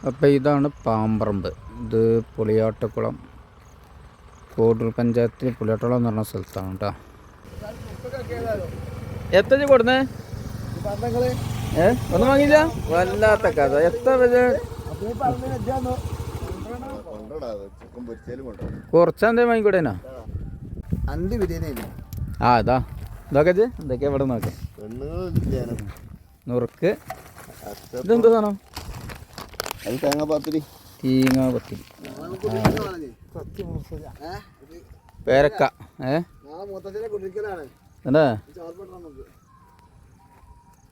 അപ്പോൾ ഇതാണ് പാമ്പറമ്പ്. ഇത് പുളിയാട്ടക്കുളം, കോടൂർ പഞ്ചായത്തിൽ പുളിയാട്ടക്കുളം എന്ന് പറഞ്ഞ സ്ഥലത്താണ് കേട്ടോ. എത്ര കൊടുന്നേ? ഒന്നും വാങ്ങിയില്ല? വല്ലാത്ത കഥ. എത്ര കുറച്ചെന്തേ വാങ്ങിക്കൂടേനാ? ആ ഇതാ ഇതൊക്കെ ഇതൊക്കെ ഇവിടെ നോക്കാം. നുറുക്ക്. ഇതെന്താ സാധനം? തേങ്ങാപ്പത്തിരി. പേരക്ക. എന്താ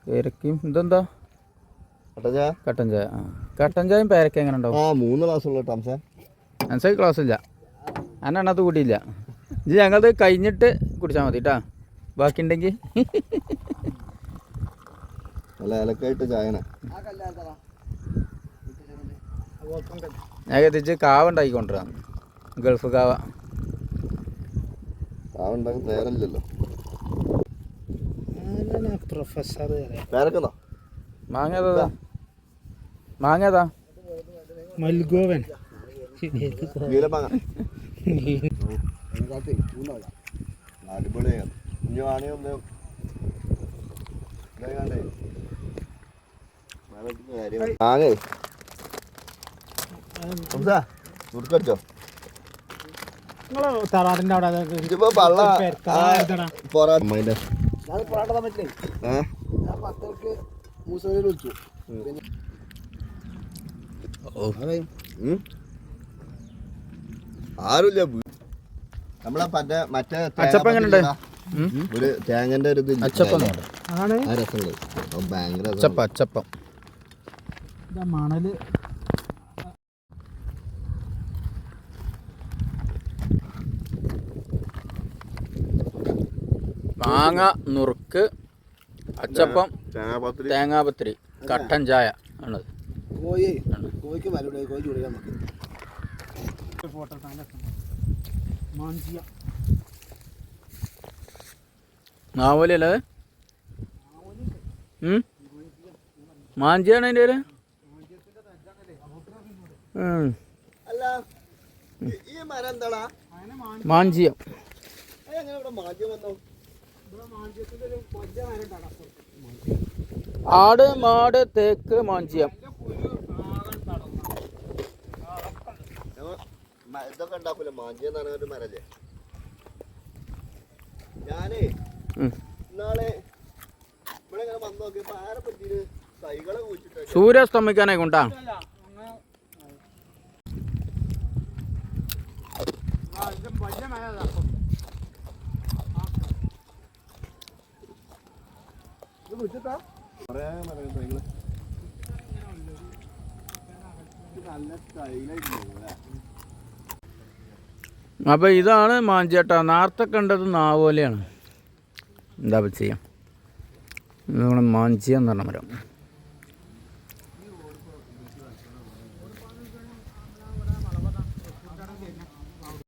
പേരക്കയും ഇതെന്താ? കട്ടൻ ചായ. കട്ടൻ ചായയും പേരക്ക എങ്ങനെ ഉണ്ടാവും? 3 ക്ലാസ് ഉള്ള മനസ്സിലായി. ക്ലാസ് ഇല്ല, അന്നെണ്ണത് കൂട്ടിയില്ല. ഇത് ഞങ്ങളത് കഴിഞ്ഞിട്ട് കുടിച്ചാൽ മതി കേട്ടാ. ബാക്കി ഉണ്ടെങ്കിൽ ഞാൻ എത്തിച്ച് കാവ ഉണ്ടാക്കിക്കൊണ്ടിരാ. ഗൾഫ് കാവ. മാങ്ങേതാ? മാങ്ങേതാ? മൽഗോവൻ. തറാറിന്റെ അവിടെ ആരുമില്ല. നമ്മളെ മറ്റേ ഒരു തേങ്ങന്റെ ഒരു അച്ചപ്പം. മണല് മാങ്ങ നുറുക്ക്, അച്ചപ്പം, തേങ്ങാപത്തിരി, കട്ടൻ ചായ ആണത്. നാവോലി അല്ലേ? മാഞ്ചിയാണ് അതിൻ്റെ പേര്. മാഞ്ചിയം. ആട്, മാട്, തേക്ക്, മാഞ്ചിയം. ഇതൊക്കെ ഉണ്ടാക്കൂല. മാഞ്ചിയം ഒരു മരല്ലേ? ഞാനേ നാളെ ഇവിടെ ഇങ്ങനെ വന്ന് നോക്കിയപ്പോ ആരെ പറ്റിയിട്ട് തൈകളെ കുഴിച്ചിട്ട് സൂര്യാസ്തമിക്കാനായി കൊണ്ടാ. അപ്പോൾ ഇതാണ് മാഞ്ചേട്ടാ. നേരത്തെ കണ്ടത് നാവോലയാണ്. എന്താ ചെയ്യാം? മാഞ്ചിയം എന്ന് പറഞ്ഞ മരം.